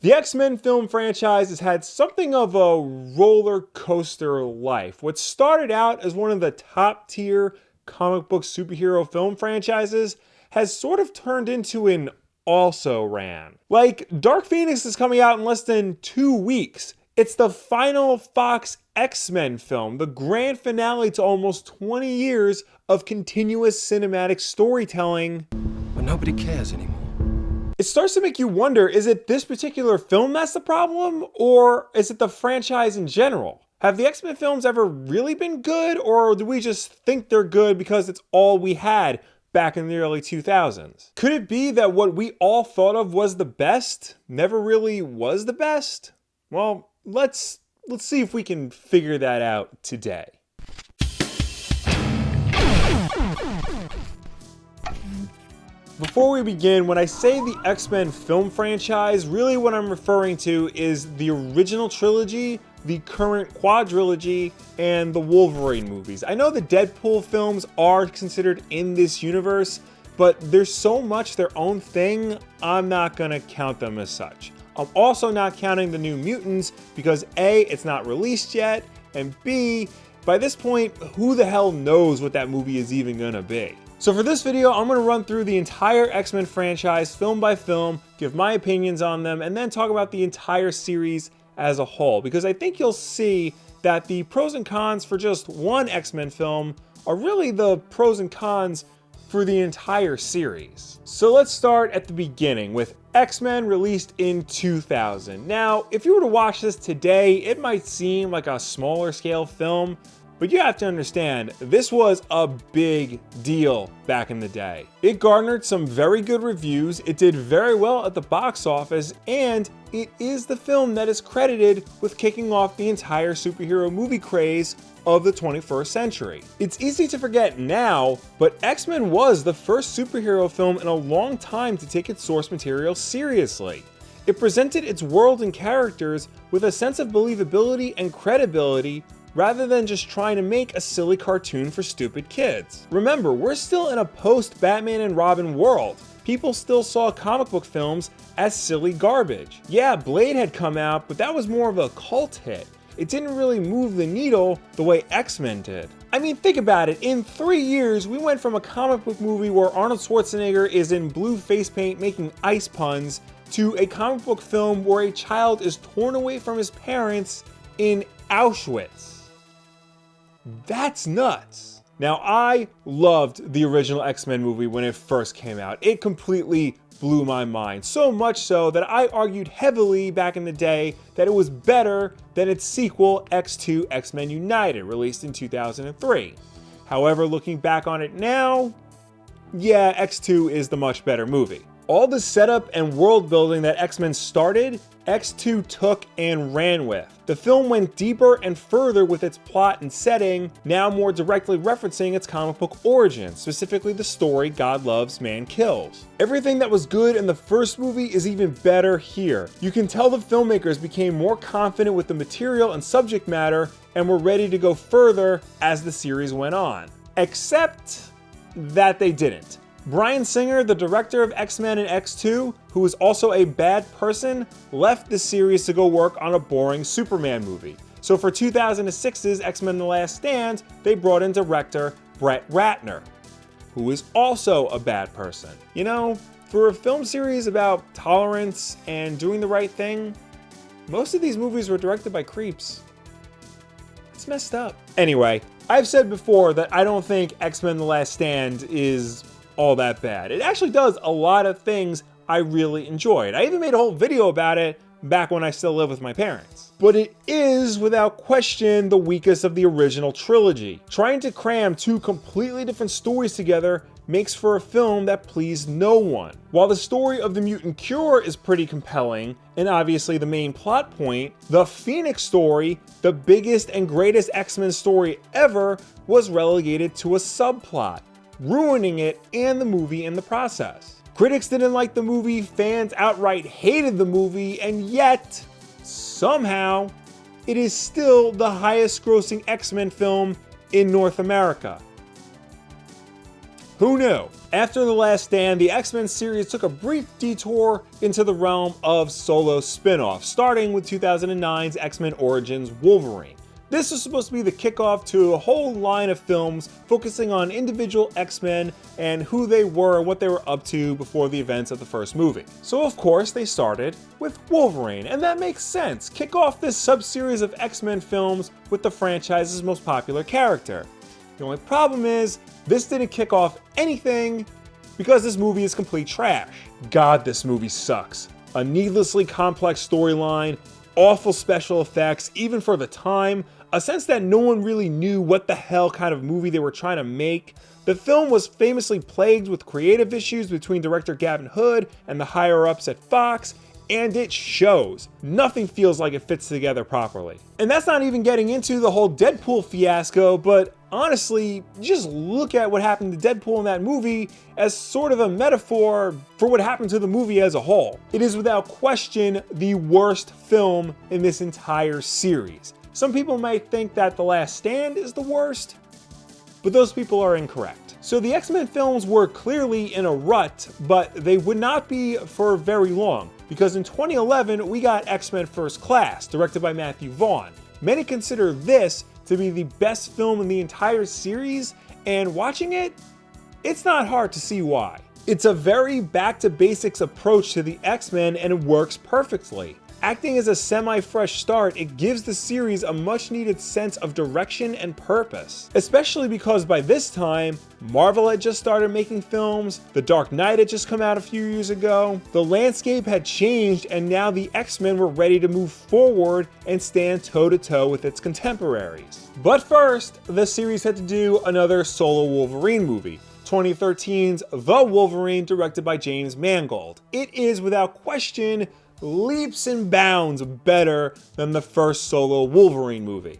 The X-Men film franchise has had something of a roller coaster life. What started out as one of the top tier comic book superhero film franchises has sort of turned into an also-ran. Like, Dark Phoenix is coming out in less than 2 weeks. It's the final Fox X-Men film, the grand finale to almost 20 years of continuous cinematic storytelling. But nobody cares anymore. It starts to make you wonder, is it this particular film that's the problem, or is it the franchise in general? Have the X-Men films ever really been good, or do we just think they're good because it's all we had back in the early 2000s? Could it be that what we all thought of was the best never really was the best? Well, let's see if we can figure that out today. Before we begin, when I say the X-Men film franchise, really what I'm referring to is the original trilogy, the current quadrilogy, and the Wolverine movies. I know the Deadpool films are considered in this universe, but there's so much their own thing, I'm not gonna count them as such. I'm also not counting the New Mutants because A, it's not released yet, and B, by this point, who the hell knows what that movie is even gonna be. So for this video, I'm going to run through the entire X-Men franchise film by film, give my opinions on them, and then talk about the entire series as a whole, because I think you'll see that the pros and cons for just one X-Men film are really the pros and cons for the entire series. So let's start at the beginning with X-Men released in 2000. Now, if you were to watch this today, it might seem like a smaller scale film, but you have to understand, this was a big deal back in the day. It garnered some very good reviews, it did very well at the box office, and it is the film that is credited with kicking off the entire superhero movie craze of the 21st century. It's easy to forget now, but X-Men was the first superhero film in a long time to take its source material seriously. It presented its world and characters with a sense of believability and credibility rather than just trying to make a silly cartoon for stupid kids. Remember, we're still in a post-Batman and Robin world. People still saw comic book films as silly garbage. Yeah, Blade had come out, but that was more of a cult hit. It didn't really move the needle the way X-Men did. I mean, think about it. In 3 years, we went from a comic book movie where Arnold Schwarzenegger is in blue face paint making ice puns to a comic book film where a child is torn away from his parents in Auschwitz. That's nuts. Now, I loved the original X-Men movie when it first came out. It completely blew my mind. So much so that I argued heavily back in the day that it was better than its sequel, X2 XMen United, released in 2003. However, looking back on it now, yeah, X2 is the much better movie. All the setup and world building that X-Men started, X2 took and ran with. The film went deeper and further with its plot and setting, now more directly referencing its comic book origin, specifically the story God Loves, Man Kills. Everything that was good in the first movie is even better here. You can tell the filmmakers became more confident with the material and subject matter and were ready to go further as the series went on. Except that they didn't. Bryan Singer, the director of X-Men and X2, who is also a bad person, left the series to go work on a boring Superman movie. So for 2006's X-Men The Last Stand, they brought in director Brett Ratner, who is also a bad person. You know, for a film series about tolerance and doing the right thing, most of these movies were directed by creeps. It's messed up. Anyway, I've said before that I don't think X-Men The Last Stand is all that bad. It actually does a lot of things I really enjoyed. I even made a whole video about it back when I still lived with my parents. But it is, without question, the weakest of the original trilogy. Trying to cram two completely different stories together makes for a film that pleased no one. While the story of the mutant cure is pretty compelling, and obviously the main plot point, the Phoenix story, the biggest and greatest X-Men story ever, was relegated to a subplot, ruining it and the movie in the process. Critics didn't like the movie, fans outright hated the movie, and yet, somehow, it is still the highest grossing X-Men film in North America. Who knew? After The Last Stand, the X-Men series took a brief detour into the realm of solo spin-offs, starting with 2009's X-Men Origins Wolverine. This was supposed to be the kickoff to a whole line of films focusing on individual X-Men and who they were and what they were up to before the events of the first movie. So of course they started with Wolverine, and that makes sense. Kick off this sub-series of X-Men films with the franchise's most popular character. The only problem is, this didn't kick off anything because this movie is complete trash. God, this movie sucks. A needlessly complex storyline, awful special effects, even for the time, a sense that no one really knew what the hell kind of movie they were trying to make. The film was famously plagued with creative issues between director Gavin Hood and the higher-ups at Fox, and it shows. Nothing feels like it fits together properly. And that's not even getting into the whole Deadpool fiasco, but honestly, just look at what happened to Deadpool in that movie as sort of a metaphor for what happened to the movie as a whole. It is without question the worst film in this entire series. Some people might think that The Last Stand is the worst, but those people are incorrect. So the X-Men films were clearly in a rut, but they would not be for very long, because in 2011 we got X-Men First Class, directed by Matthew Vaughn. Many consider this to be the best film in the entire series, and watching it, it's not hard to see why. It's a very back-to-basics approach to the X-Men, and it works perfectly. Acting as a semi-fresh start, it gives the series a much-needed sense of direction and purpose. Especially because by this time, Marvel had just started making films, The Dark Knight had just come out a few years ago, the landscape had changed, and now the X-Men were ready to move forward and stand toe-to-toe with its contemporaries. But first, the series had to do another solo Wolverine movie, 2013's The Wolverine, directed by James Mangold. It is, without question, leaps and bounds better than the first solo Wolverine movie.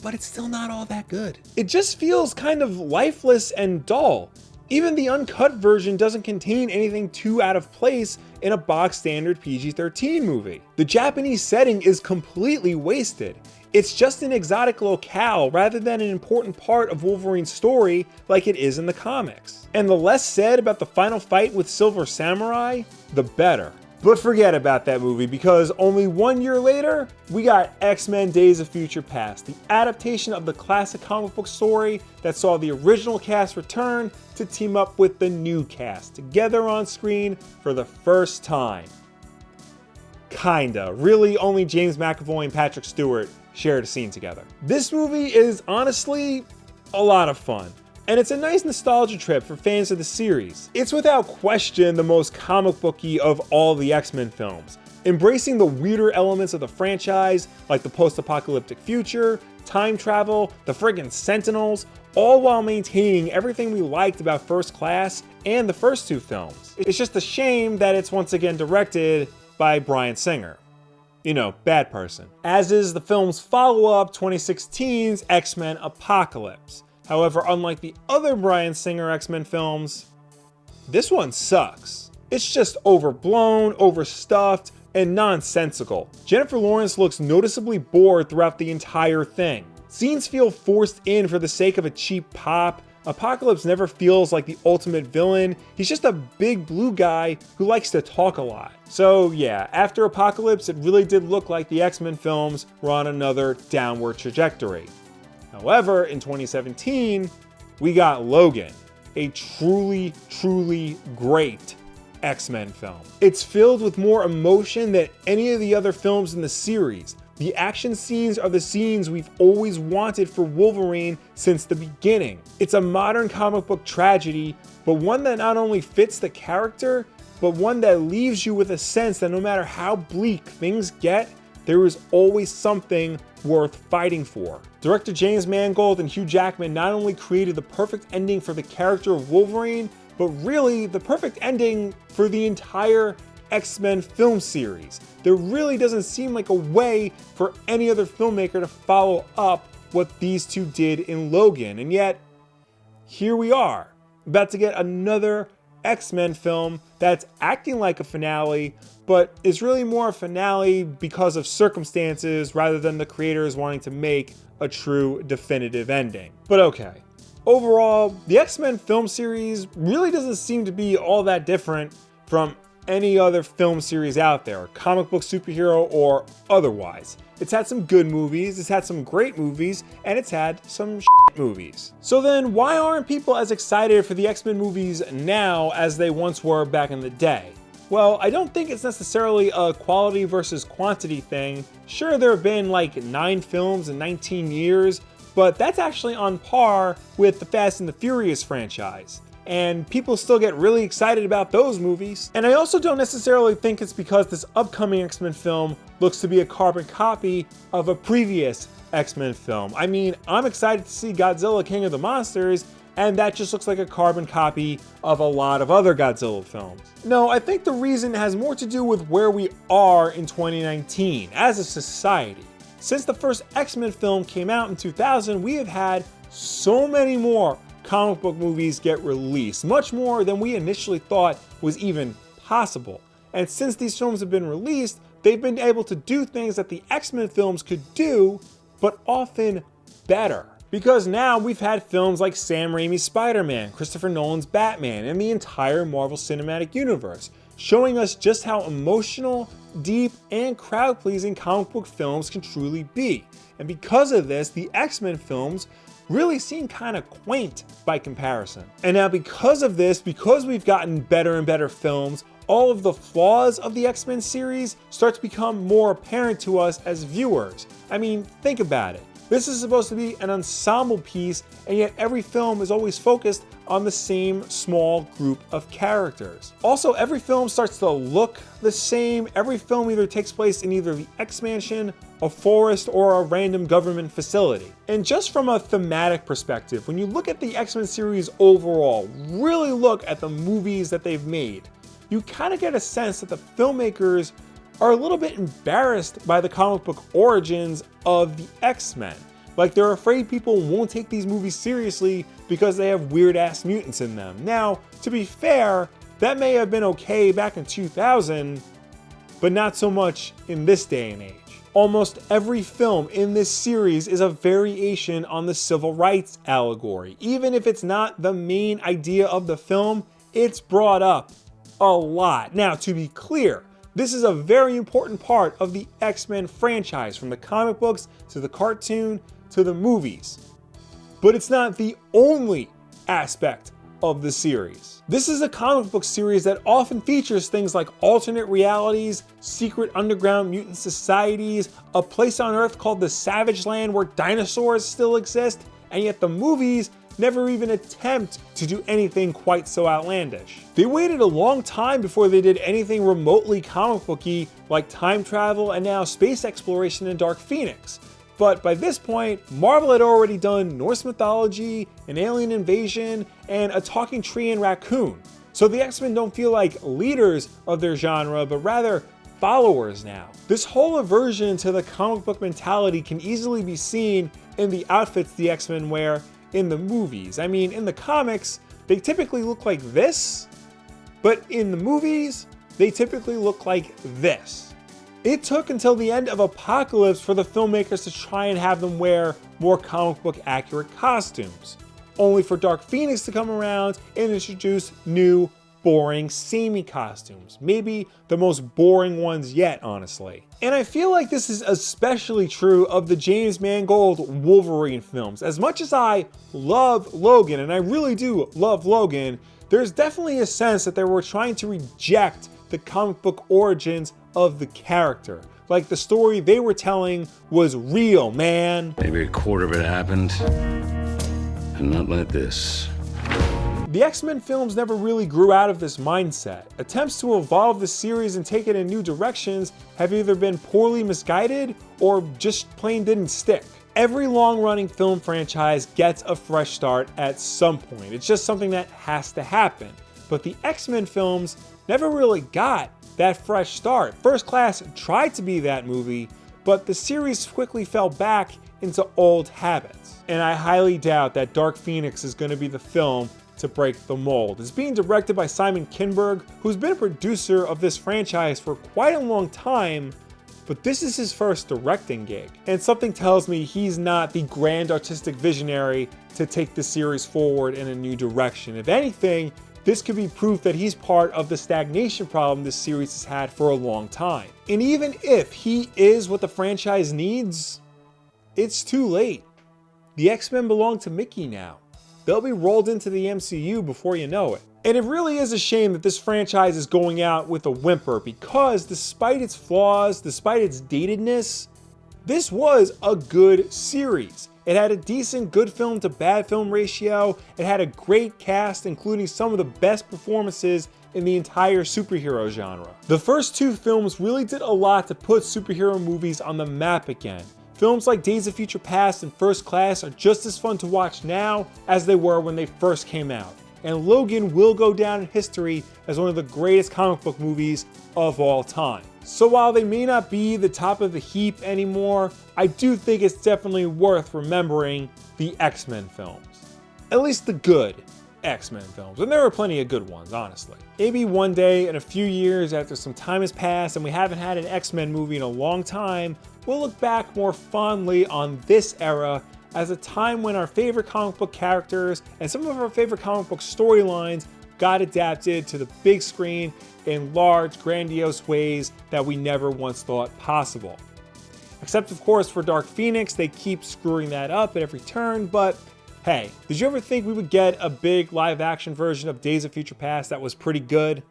But it's still not all that good. It just feels kind of lifeless and dull. Even the uncut version doesn't contain anything too out of place in a box standard PG-13 movie. The Japanese setting is completely wasted. It's just an exotic locale rather than an important part of Wolverine's story like it is in the comics. And the less said about the final fight with Silver Samurai, the better. But forget about that movie, because only 1 year later, we got X-Men Days of Future Past, the adaptation of the classic comic book story that saw the original cast return to team up with the new cast, together on screen for the first time. Kinda. Really, only James McAvoy and Patrick Stewart shared a scene together. This movie is honestly a lot of fun, and it's a nice nostalgia trip for fans of the series. It's without question the most comic booky of all the X-Men films, embracing the weirder elements of the franchise like the post-apocalyptic future, time travel, the friggin' Sentinels, all while maintaining everything we liked about First Class and the first two films. It's just a shame that it's once again directed by Bryan Singer. You know, bad person. As is the film's follow-up, 2016's X-Men Apocalypse. However, unlike the other Bryan Singer X-Men films, this one sucks. It's just overblown, overstuffed, and nonsensical. Jennifer Lawrence looks noticeably bored throughout the entire thing. Scenes feel forced in for the sake of a cheap pop. Apocalypse never feels like the ultimate villain. He's just a big blue guy who likes to talk a lot. So yeah, after Apocalypse, it really did look like the X-Men films were on another downward trajectory. However, in 2017, we got Logan, a truly, truly great X-Men film. It's filled with more emotion than any of the other films in the series. The action scenes are the scenes we've always wanted for Wolverine since the beginning. It's a modern comic book tragedy, but one that not only fits the character, but one that leaves you with a sense that no matter how bleak things get, there is always something worth fighting for. Director James Mangold and Hugh Jackman not only created the perfect ending for the character of Wolverine, but really the perfect ending for the entire X-Men film series. There really doesn't seem like a way for any other filmmaker to follow up what these two did in Logan, and yet here we are, about to get another X-Men film that's acting like a finale, but is really more a finale because of circumstances rather than the creators wanting to make a true definitive ending. But okay, Overall, the X-Men film series really doesn't seem to be all that different from any other film series out there, comic book, superhero, or otherwise. It's had some good movies, it's had some great movies, and it's had some shit movies. So then why aren't people as excited for the X-Men movies now as they once were back in the day? Well, I don't think it's necessarily a quality versus quantity thing. Sure, there have been like 9 films in 19 years, but that's actually on par with the Fast and the Furious franchise. And people still get really excited about those movies. And I also don't necessarily think it's because this upcoming X-Men film looks to be a carbon copy of a previous X-Men film. I mean, I'm excited to see Godzilla King of the Monsters, and that just looks like a carbon copy of a lot of other Godzilla films. No, I think the reason has more to do with where we are in 2019 as a society. Since the first X-Men film came out in 2000, we have had so many more comic book movies get released, much more than we initially thought was even possible. And since these films have been released, they've been able to do things that the X-Men films could do, but often better. Because now we've had films like Sam Raimi's Spider-Man, Christopher Nolan's Batman, and the entire Marvel Cinematic Universe, showing us just how emotional, deep, and crowd-pleasing comic book films can truly be. And because of this, the X-Men films really seem kind of quaint by comparison. And now because of this, because we've gotten better and better films, all of the flaws of the X-Men series start to become more apparent to us as viewers. I mean, think about it. This is supposed to be an ensemble piece, and yet every film is always focused on the same small group of characters. Also, every film starts to look the same. Every film either takes place in either the X-Mansion, a forest, or a random government facility. And just from a thematic perspective, when you look at the X-Men series overall, really look at the movies that they've made, you kind of get a sense that the filmmakers are a little bit embarrassed by the comic book origins of the X-Men. Like they're afraid people won't take these movies seriously because they have weird ass mutants in them. Now, to be fair, that may have been okay back in 2000, but not so much in this day and age. Almost every film in this series is a variation on the civil rights allegory. Even if it's not the main idea of the film, it's brought up a lot. Now, to be clear, this is a very important part of the X-Men franchise, from the comic books to the cartoon to the movies. But it's not the only aspect of the series. This is a comic book series that often features things like alternate realities, secret underground mutant societies, a place on Earth called the Savage Land where dinosaurs still exist, and yet the movies never even attempt to do anything quite so outlandish. They waited a long time before they did anything remotely comic booky like time travel and now space exploration in Dark Phoenix. But by this point, Marvel had already done Norse mythology, an alien invasion, and a talking tree and raccoon. So the X-Men don't feel like leaders of their genre, but rather followers now. This whole aversion to the comic book mentality can easily be seen in the outfits the X-Men wear in the movies. I mean, in the comics, they typically look like this, but in the movies, they typically look like this. It took until the end of Apocalypse for the filmmakers to try and have them wear more comic book accurate costumes, only for Dark Phoenix to come around and introduce new, boring, samey costumes. Maybe the most boring ones yet, honestly. And I feel like this is especially true of the James Mangold Wolverine films. As much as I love Logan, and I really do love Logan, there's definitely a sense that they were trying to reject the comic book origins of the character. Like the story they were telling was real, man. Maybe a quarter of it happened, and not like this. The X-Men films never really grew out of this mindset. Attempts to evolve the series and take it in new directions have either been poorly misguided or just plain didn't stick. Every long-running film franchise gets a fresh start at some point. It's just something that has to happen. But the X-Men films never really got that fresh start. First Class tried to be that movie, but the series quickly fell back into old habits. And I highly doubt that Dark Phoenix is going to be the film to break the mold. It's being directed by Simon Kinberg, who's been a producer of this franchise for quite a long time, but this is his first directing gig. And something tells me he's not the grand artistic visionary to take the series forward in a new direction. If anything, this could be proof that he's part of the stagnation problem this series has had for a long time. And even if he is what the franchise needs, it's too late. The X-Men belong to Mickey now. They'll be rolled into the MCU before you know it. And it really is a shame that this franchise is going out with a whimper, because despite its flaws, despite its datedness, this was a good series. It had a decent good film to bad film ratio. It had a great cast, including some of the best performances in the entire superhero genre. The first two films really did a lot to put superhero movies on the map again. Films like Days of Future Past and First Class are just as fun to watch now as they were when they first came out. And Logan will go down in history as one of the greatest comic book movies of all time. So while they may not be the top of the heap anymore, I do think it's definitely worth remembering the X-Men films. At least the good X-Men films. And there are plenty of good ones, honestly. Maybe one day in a few years after some time has passed and we haven't had an X-Men movie in a long time, we'll look back more fondly on this era as a time when our favorite comic book characters and some of our favorite comic book storylines got adapted to the big screen in large, grandiose ways that we never once thought possible. Except, of course, for Dark Phoenix, they keep screwing that up at every turn, but hey, did you ever think we would get a big live-action version of Days of Future Past that was pretty good?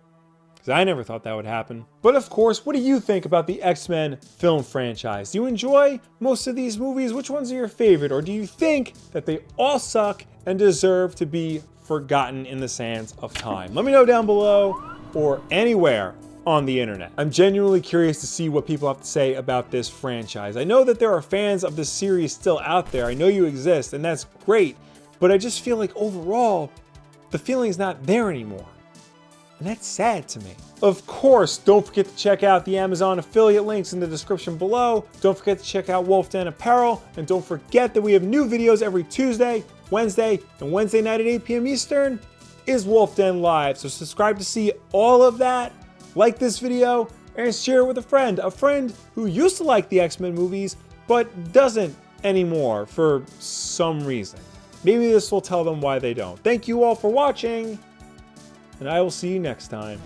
Because I never thought that would happen. But of course, what do you think about the X-Men film franchise? Do you enjoy most of these movies? Which ones are your favorite? Or do you think that they all suck and deserve to be forgotten in the sands of time? Let me know down below or anywhere on the internet. I'm genuinely curious to see what people have to say about this franchise. I know that there are fans of this series still out there. I know you exist, and that's great, but I just feel like overall, the feeling's not there anymore. And that's sad to me. Of course, don't forget to check out the Amazon affiliate links in the description below. Don't forget to check out Wulff Den Apparel, and don't forget that we have new videos every Tuesday, Wednesday, and Wednesday night at 8 p.m. Eastern is Wulff Den Live. So subscribe to see all of that, like this video, and share it with a friend who used to like the X-Men movies, but doesn't anymore for some reason. Maybe this will tell them why they don't. Thank you all for watching, and I will see you next time.